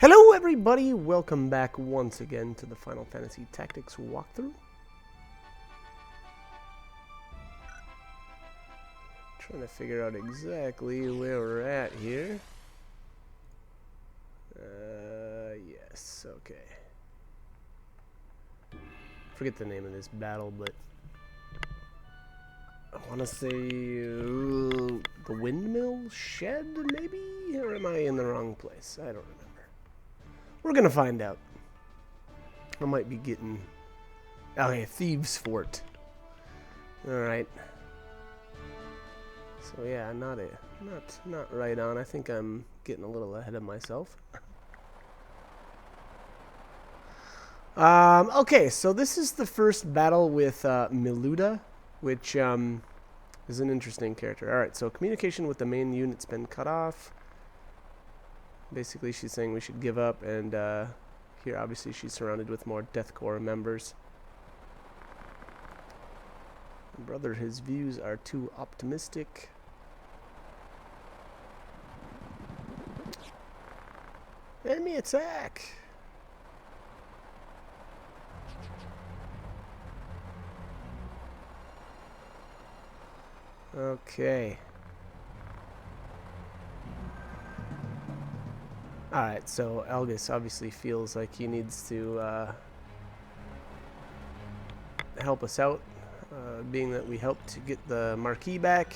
Hello everybody, welcome back once again to the Final Fantasy Tactics walkthrough. Trying to figure out exactly where we're at here. Yes, okay. Forget the name of this battle, but I want to say the windmill shed, maybe? Or am I in the wrong place? I don't remember. We're gonna find out. I might be getting... Okay, Thieves Fort. Alright. So yeah, not right on. I think I'm getting a little ahead of myself. Okay, so this is the first battle with Miluda, which is an interesting character. Alright, so communication with the main unit's been cut off. Basically, she's saying we should give up, and here, obviously, she's surrounded with more Death Corps members. Brother, his views are too optimistic. Enemy attack! Okay. Alright, so Elgus obviously feels like he needs to help us out, being that we helped to get the marquee back.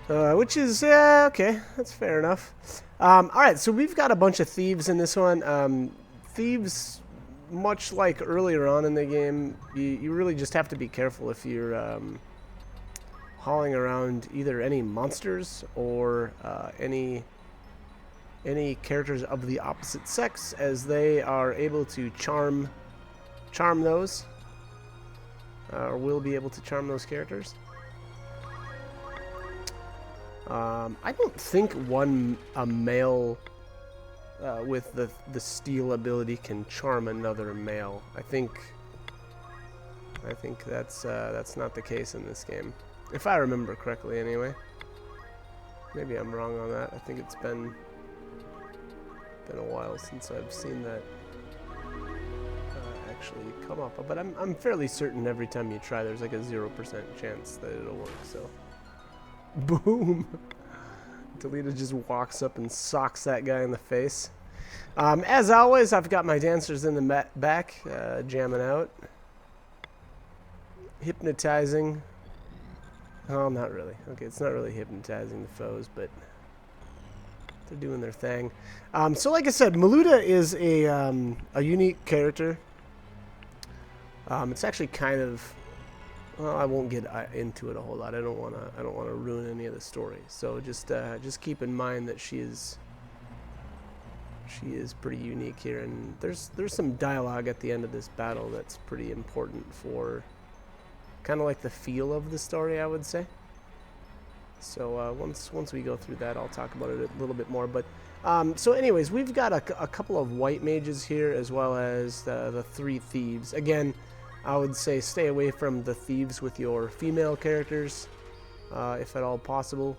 Which is, okay, that's fair enough. Alright, so we've got a bunch of thieves in this one. Thieves, much like earlier on in the game, you really just have to be careful if you're hauling around either any monsters or any characters of the opposite sex, as they are able to charm those, or will be able to charm those characters. I don't think a male with the steel ability can charm another male. I think that's not the case in this game, if I remember correctly. Anyway, maybe I'm wrong on that. I think it's been a while since I've seen that actually come up, but I'm fairly certain every time you try there's like a 0% chance that it'll work. So boom, Toledo just walks up and socks that guy in the face. As always, I've got my dancers in the back jamming out, hypnotizing. Oh, not really. Okay, it's not really hypnotizing the foes, but they're doing their thing. So like I said, Miluda is a unique character. It's actually kind of, well, I won't get into it a whole lot. I don't wanna ruin any of the story. So just keep in mind that she is pretty unique here, and there's some dialogue at the end of this battle that's pretty important for kind of like the feel of the story, I would say. So once we go through that, I'll talk about it a little bit more. But so anyways, we've got a couple of white mages here, as well as the three thieves. Again, I would say stay away from the thieves with your female characters, if at all possible.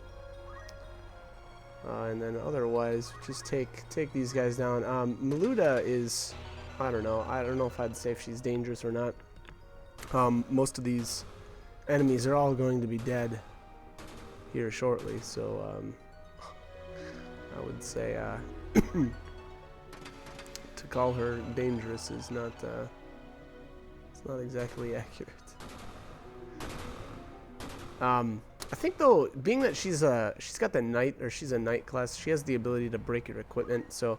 And then otherwise, just take these guys down. Miluda is, I don't know if I'd say if she's dangerous or not. Most of these enemies are all going to be dead here shortly, so I would say to call her dangerous is not it's not exactly accurate. I think though, being that she's got the knight, or she's a knight class, she has the ability to break your equipment. So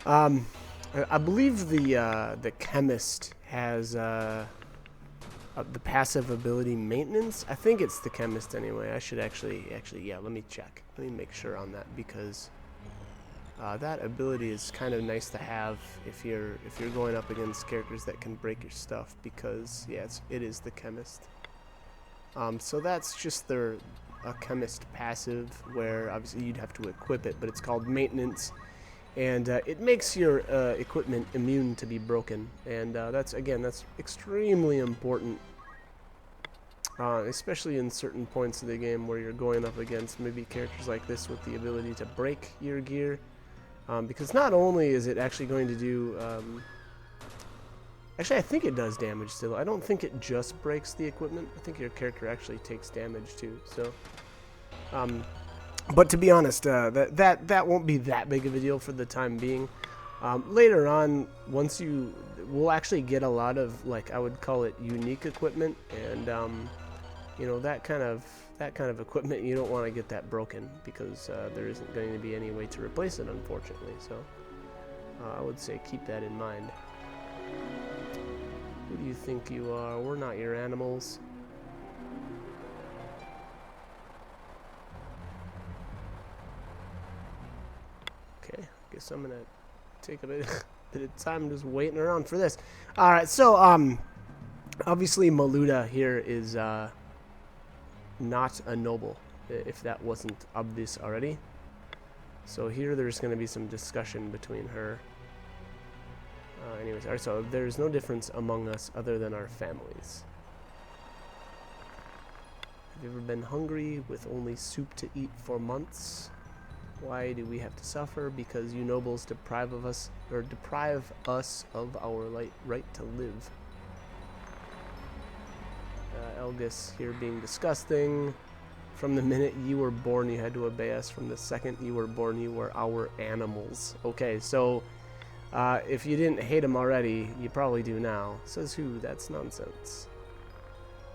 I believe the chemist has the passive ability maintenance. I think it's the chemist anyway. I should actually, yeah, let me check. Let me make sure on that, because that ability is kind of nice to have if you're going up against characters that can break your stuff, because yeah, it is the chemist. So that's just a chemist passive, where obviously you'd have to equip it, but it's called maintenance. And it makes your equipment immune to be broken, and that's extremely important, especially in certain points of the game where you're going up against maybe characters like this with the ability to break your gear. Because not only is it actually going to do... actually, I think it does damage still. I don't think it just breaks the equipment. I think your character actually takes damage too. So, but to be honest, that won't be that big of a deal for the time being. Later on, we'll actually get a lot of, like, I would call it unique equipment, and you know, that kind of equipment, you don't want to get that broken, because there isn't going to be any way to replace it, unfortunately. So I would say keep that in mind. Who do you think you are? We're not your animals. Okay, I guess I'm gonna take a bit of time just waiting around for this. Alright, so obviously Maluda here is not a noble, if that wasn't obvious already. So here there's going to be some discussion between her. Anyways, alright, so there's no difference among us other than our families. Have you ever been hungry with only soup to eat for months? Why do we have to suffer? Because you nobles deprive us of our right to live. Elgis here being disgusting. From the minute you were born, you had to obey us. From the second you were born, you were our animals. Okay, so if you didn't hate him already, you probably do now. Says who? That's nonsense.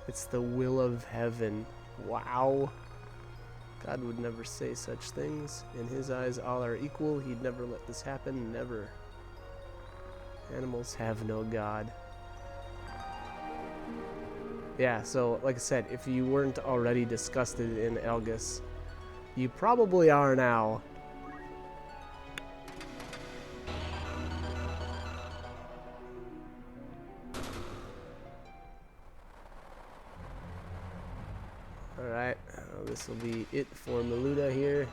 It's the will of heaven. Wow. God would never say such things. In his eyes, all are equal. He'd never let this happen. Never. Animals have no God. Yeah, so like I said, if you weren't already disgusted in Elgis, you probably are now. Alright, this will be it for Maluda here.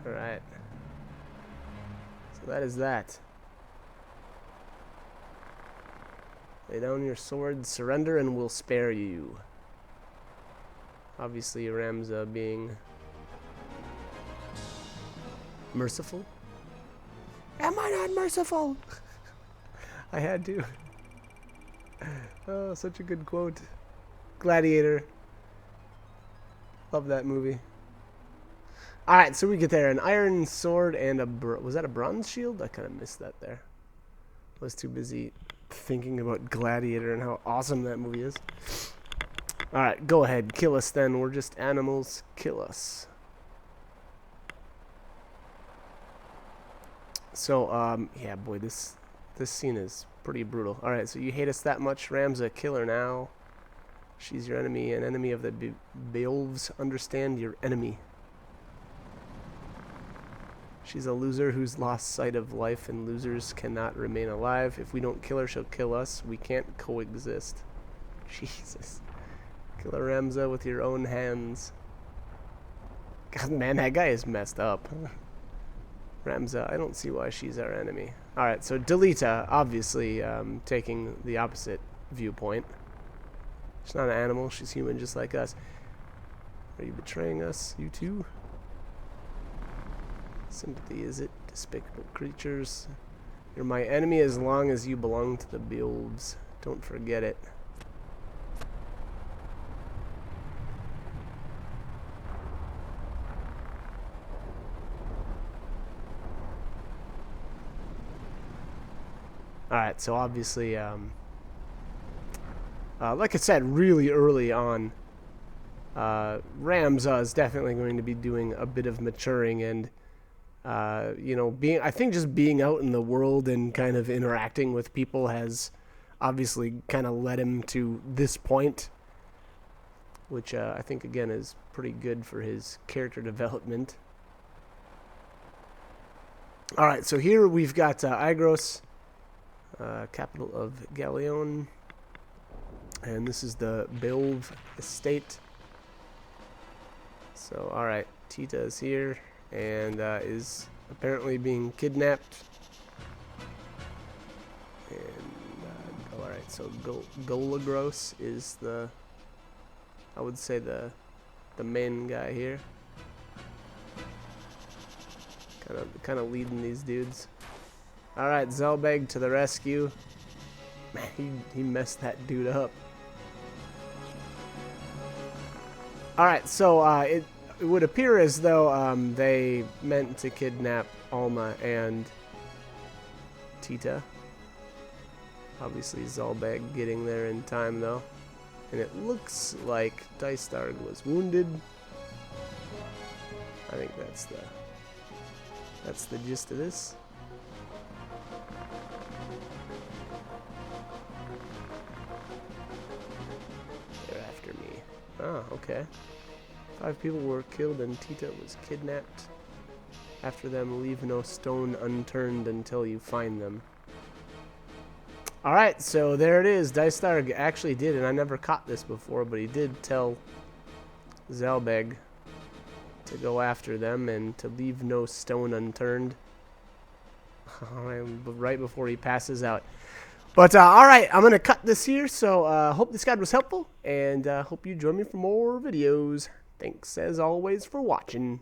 Alright. So that is that. Lay down your sword, surrender, and we'll spare you. Obviously, Ramza being merciful. Am I not merciful? I had to. Oh, such a good quote. Gladiator. Love that movie. Alright, so we get there. An iron sword and a... was that a bronze shield? I kind of missed that there. I was too busy thinking about Gladiator and how awesome that movie is. Alright, go ahead. Kill us then. We're just animals. Kill us. So, yeah, boy, this scene is pretty brutal. Alright, so you hate us that much? Ramza, kill her now. She's your enemy, an enemy of the Beowulfs. Understand your enemy. She's a loser who's lost sight of life, and losers cannot remain alive. If we don't kill her, she'll kill us. We can't coexist. Jesus. Kill her, Ramza, with your own hands. God, man, that guy is messed up. Ramza, I don't see why she's our enemy. Alright, so Delita, obviously taking the opposite viewpoint. She's not an animal, she's human just like us. Are you betraying us, you two? Sympathy, is it? Despicable creatures. You're my enemy as long as you belong to the Beowulfs. Don't forget it. Alright, so obviously, like I said, really early on, Ramza is definitely going to be doing a bit of maturing, and you know, I think just being out in the world and kind of interacting with people has obviously kind of led him to this point, which I think again is pretty good for his character development. Alright, so here we've got Igros, capital of Galeon, and this is the Beowulf estate. So alright, Tita is here and is apparently being kidnapped. And alright, so Golagros is the, I would say the the main guy here. Kind of leading these dudes. All right, Zelbeg to the rescue. Man, he messed that dude up. All right, so it would appear as though they meant to kidnap Alma and Tita. Obviously, Zelbeg getting there in time, though. And it looks like Dystarg was wounded. I think that's the gist of this. They're after me. Oh, okay. 5 people were killed and Tita was kidnapped. After them, leave no stone unturned until you find them. Alright, so there it is. Dystarg actually did, and I never caught this before, but he did tell Zelbeg to go after them and to leave no stone unturned. Right before he passes out. But alright, I'm going to cut this here, so hope this guide was helpful, and hope you join me for more videos. Thanks as always for watching.